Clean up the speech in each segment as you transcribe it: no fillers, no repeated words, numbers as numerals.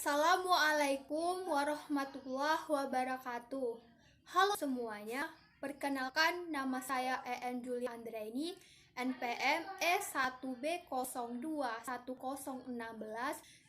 Assalamualaikum warahmatullahi wabarakatuh. Halo semuanya, perkenalkan nama saya EN Julia Andraini, NPM E1B021016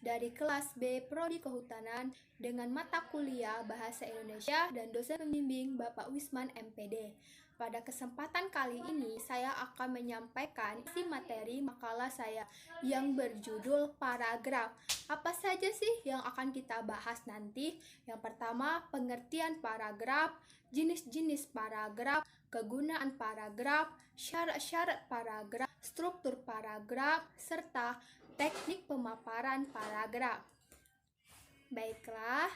dari kelas B Prodi Kehutanan dengan mata kuliah Bahasa Indonesia dan dosen pembimbing Bapak Wisman MPD. Pada kesempatan kali ini, saya akan menyampaikan isi materi makalah saya yang berjudul paragraf. Apa saja sih yang akan kita bahas nanti? Yang pertama, pengertian paragraf, jenis-jenis paragraf, kegunaan paragraf, syarat-syarat paragraf, struktur paragraf, serta teknik pemaparan paragraf. Baiklah,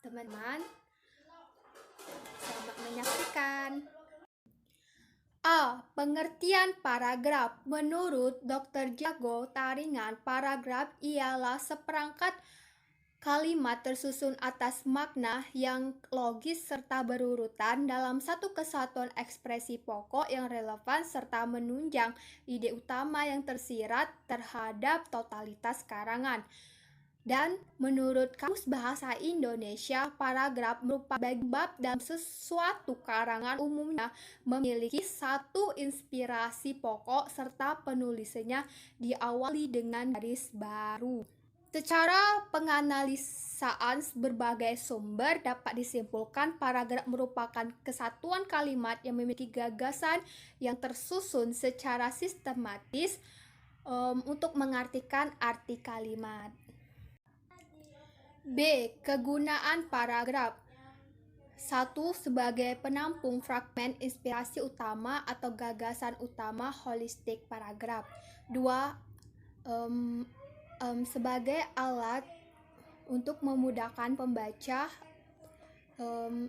teman-teman, selamat menyaksikan. A. Pengertian paragraf. Menurut Dr. Jago Taringan, paragraf ialah seperangkat kalimat tersusun atas makna yang logis serta berurutan dalam satu kesatuan ekspresi pokok yang relevan serta menunjang ide utama yang tersirat terhadap totalitas karangan. Dan menurut Kamus Bahasa Indonesia, paragraf merupakan bab dalam sesuatu karangan umumnya memiliki satu inspirasi pokok serta penulisannya diawali dengan garis baru. Secara penganalisaan berbagai sumber dapat disimpulkan paragraf merupakan kesatuan kalimat yang memiliki gagasan yang tersusun secara sistematis untuk mengartikan arti kalimat. B. Kegunaan paragraf. 1. Sebagai penampung fragmen inspirasi utama atau gagasan utama holistik paragraf. 2. Sebagai alat untuk memudahkan pembaca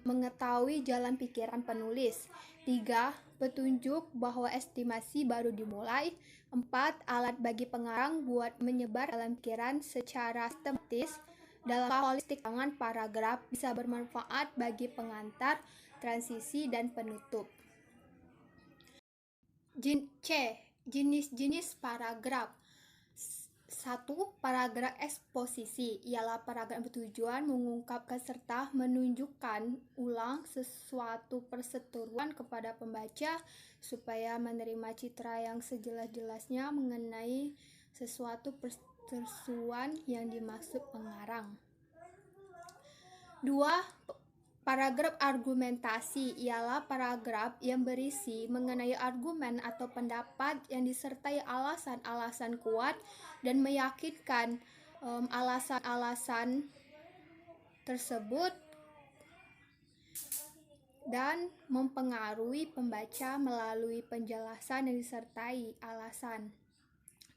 mengetahui jalan pikiran penulis. 3. Petunjuk bahwa estimasi baru dimulai. 4. Alat bagi pengarang buat menyebar dalam pikiran secara sistematis. Dalam holistik tangan paragraf bisa bermanfaat bagi pengantar, transisi, dan penutup. C. Jenis-jenis paragraf. 1. Paragraf eksposisi ialah paragraf bertujuan mengungkapkan serta menunjukkan ulang sesuatu perseteruan kepada pembaca supaya menerima citra yang sejelas-jelasnya mengenai sesuatu perseteruan yang dimaksud pengarang. 2. Paragraf argumentasi ialah paragraf yang berisi mengenai argumen atau pendapat yang disertai alasan-alasan kuat dan meyakinkan alasan-alasan tersebut dan mempengaruhi pembaca melalui penjelasan yang disertai alasan.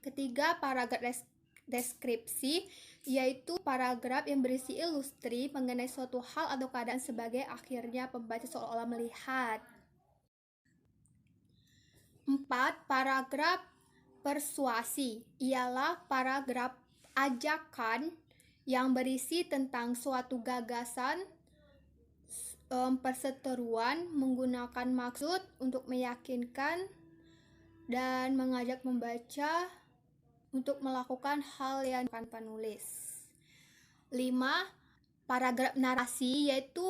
Ketiga, paragraf deskripsi yaitu paragraf yang berisi ilustri mengenai suatu hal atau keadaan sebagai akhirnya pembaca seolah-olah melihat. 4. Paragraf persuasi ialah paragraf ajakan yang berisi tentang suatu gagasan perseteruan menggunakan maksud untuk meyakinkan dan mengajak membaca untuk melakukan hal yang dilakukan penulis. 5. Paragraf narasi yaitu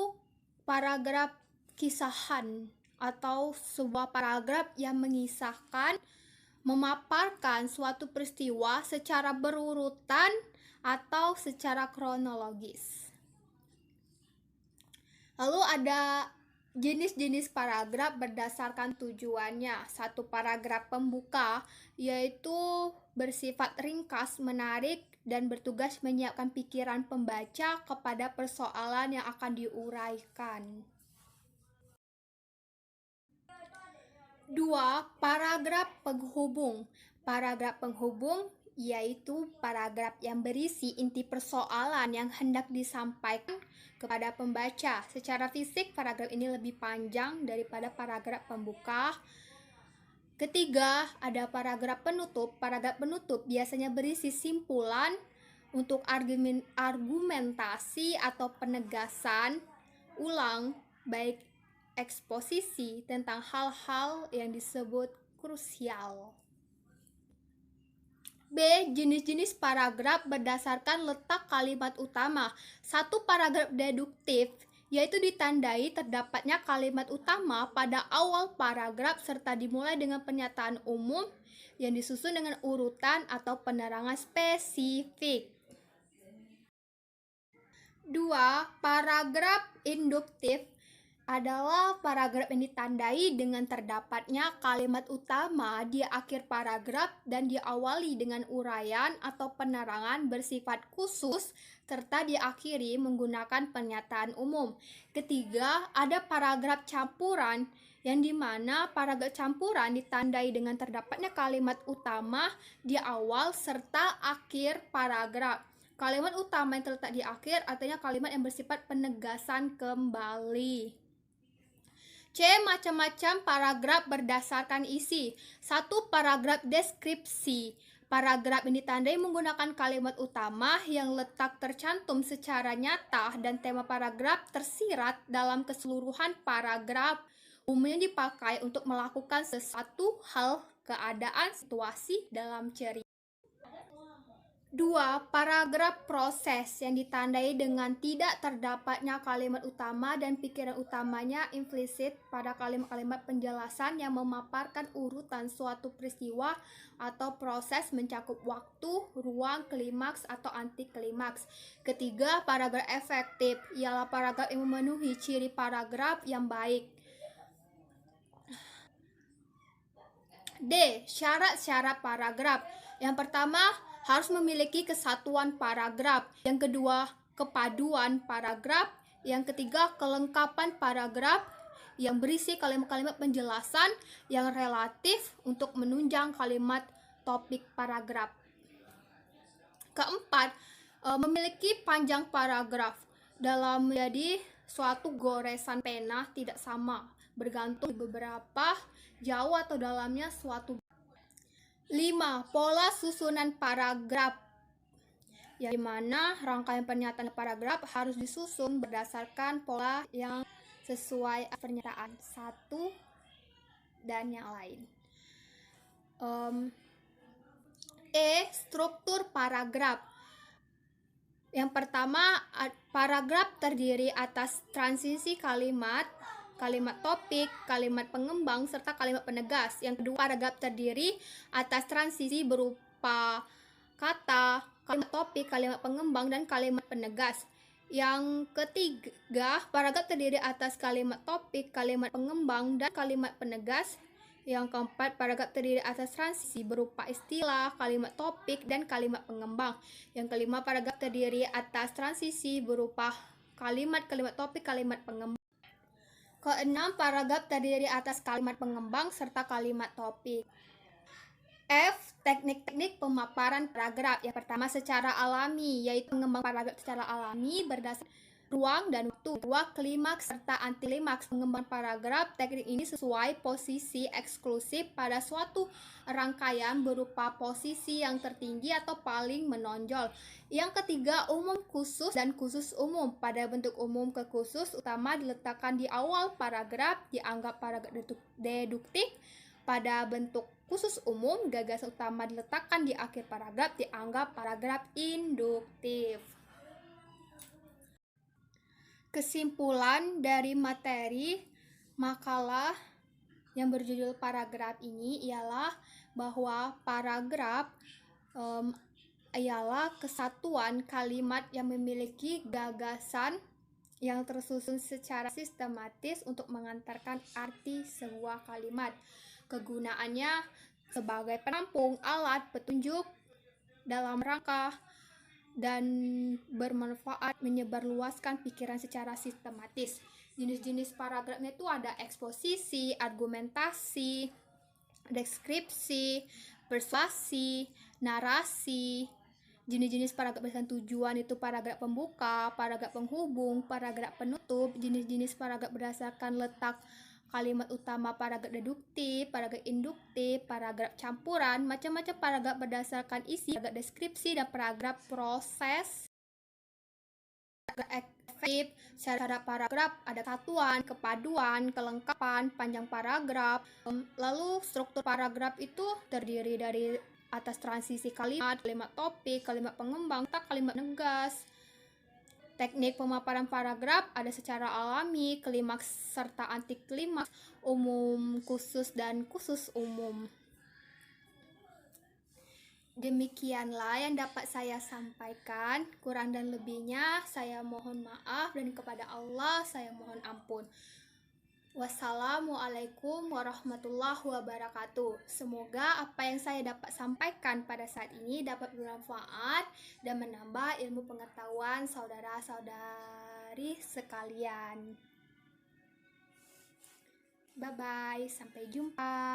paragraf kisahan atau sebuah paragraf yang mengisahkan, memaparkan suatu peristiwa secara berurutan atau secara kronologis. Lalu ada jenis-jenis paragraf berdasarkan tujuannya. 1. Paragraf pembuka yaitu bersifat ringkas, menarik, dan bertugas menyiapkan pikiran pembaca kepada persoalan yang akan diuraikan. 2. Paragraf penghubung. Paragraf penghubung yaitu paragraf yang berisi inti persoalan yang hendak disampaikan kepada pembaca. Secara fisik, paragraf ini lebih panjang daripada paragraf pembuka. Ketiga, ada paragraf penutup. Paragraf penutup biasanya berisi simpulan untuk argumentasi atau penegasan ulang, baik eksposisi tentang hal-hal yang disebut krusial. B. Jenis-jenis paragraf berdasarkan letak kalimat utama. Satu paragraf deduktif, yaitu ditandai terdapatnya kalimat utama pada awal paragraf serta dimulai dengan pernyataan umum yang disusun dengan urutan atau penerangan spesifik. 2. Paragraf induktif adalah paragraf yang ditandai dengan terdapatnya kalimat utama di akhir paragraf dan diawali dengan uraian atau penerangan bersifat khusus serta diakhiri menggunakan pernyataan umum. Ketiga, ada paragraf campuran yang dimana paragraf campuran ditandai dengan terdapatnya kalimat utama di awal serta akhir paragraf. Kalimat utama yang terletak di akhir artinya kalimat yang bersifat penegasan kembali. C. Macam-macam paragraf berdasarkan isi. 1. Paragraf deskripsi. Paragraf ini ditandai menggunakan kalimat utama yang letak tercantum secara nyata dan tema paragraf tersirat dalam keseluruhan paragraf. Umumnya dipakai untuk melakukan sesuatu hal, keadaan, situasi dalam cerita. 2. Paragraf proses yang ditandai dengan tidak terdapatnya kalimat utama dan pikiran utamanya implisit pada kalimat-kalimat penjelasan yang memaparkan urutan suatu peristiwa atau proses mencakup waktu, ruang, klimaks atau anti klimaks. Ketiga, paragraf efektif ialah paragraf yang memenuhi ciri paragraf yang baik. D. Syarat-syarat paragraf. Yang pertama, harus memiliki kesatuan paragraf. Yang kedua, kepaduan paragraf. Yang ketiga, kelengkapan paragraf yang berisi kalimat-kalimat penjelasan yang relatif untuk menunjang kalimat topik paragraf. Keempat, memiliki panjang paragraf. Dalam menjadi suatu goresan pena tidak sama, bergantung beberapa jauh atau dalamnya suatu. 5. Pola susunan paragraf, yang dimana rangkaian pernyataan paragraf harus disusun berdasarkan pola yang sesuai pernyataan satu dan yang lain. Struktur paragraf. Yang pertama, paragraf terdiri atas transisi kalimat, kalimat topik, kalimat pengembang, serta kalimat penegas. Yang kedua, paragraf terdiri atas transisi berupa kata, kalimat topik, kalimat pengembang, dan kalimat penegas. Yang ketiga, paragraf terdiri atas kalimat topik, kalimat pengembang, dan kalimat penegas. Yang keempat, paragraf terdiri atas transisi berupa istilah, kalimat topik, dan kalimat pengembang. Yang kelima, paragraf terdiri atas transisi berupa kalimat topik, kalimat pengembang. Keenam, paragraf terdiri atas kalimat pengembang serta kalimat topik. F. Teknik-teknik pemaparan paragraf. Yang pertama, secara alami, yaitu mengembang paragraf secara alami berdasarkan ruang dan waktu. Kedua, klimaks serta antiklimaks. Mengembang paragraf, teknik ini sesuai posisi eksklusif pada suatu rangkaian berupa posisi yang tertinggi atau paling menonjol. Yang ketiga, umum khusus dan khusus umum. Pada bentuk umum ke khusus utama diletakkan di awal paragraf, dianggap paragraf deduktif. Pada bentuk khusus umum, gagasan utama diletakkan di akhir paragraf, dianggap paragraf induktif. Kesimpulan dari materi makalah yang berjudul paragraf ini ialah bahwa paragraf ialah kesatuan kalimat yang memiliki gagasan yang tersusun secara sistematis untuk mengantarkan arti sebuah kalimat. Kegunaannya sebagai penampung, alat, petunjuk dalam rangka dan bermanfaat menyebarluaskan pikiran secara sistematis. Jenis-jenis paragrafnya itu ada eksposisi, argumentasi, deskripsi, persuasi, narasi. Jenis-jenis paragraf berdasarkan tujuan itu paragraf pembuka, paragraf penghubung, paragraf penutup. Jenis-jenis paragraf berdasarkan letak kalimat utama, paragraf deduktif, paragraf induktif, paragraf campuran, macam-macam paragraf berdasarkan isi, paragraf deskripsi, dan paragraf proses. Paragraf efektif, syarat paragraf ada satuan, kepaduan, kelengkapan, panjang paragraf. Lalu struktur paragraf itu terdiri dari atas transisi kalimat, kalimat topik, kalimat pengembang, serta kalimat negas. Teknik pemaparan paragraf ada secara alami, klimaks serta anti klimaks, umum khusus dan khusus umum. Demikianlah yang dapat saya sampaikan. Kurang dan lebihnya saya mohon maaf, dan kepada Allah saya mohon ampun. Wassalamualaikum warahmatullahi wabarakatuh. Semoga apa yang saya dapat sampaikan pada saat ini dapat bermanfaat dan menambah ilmu pengetahuan saudara-saudari sekalian. Bye-bye, sampai jumpa.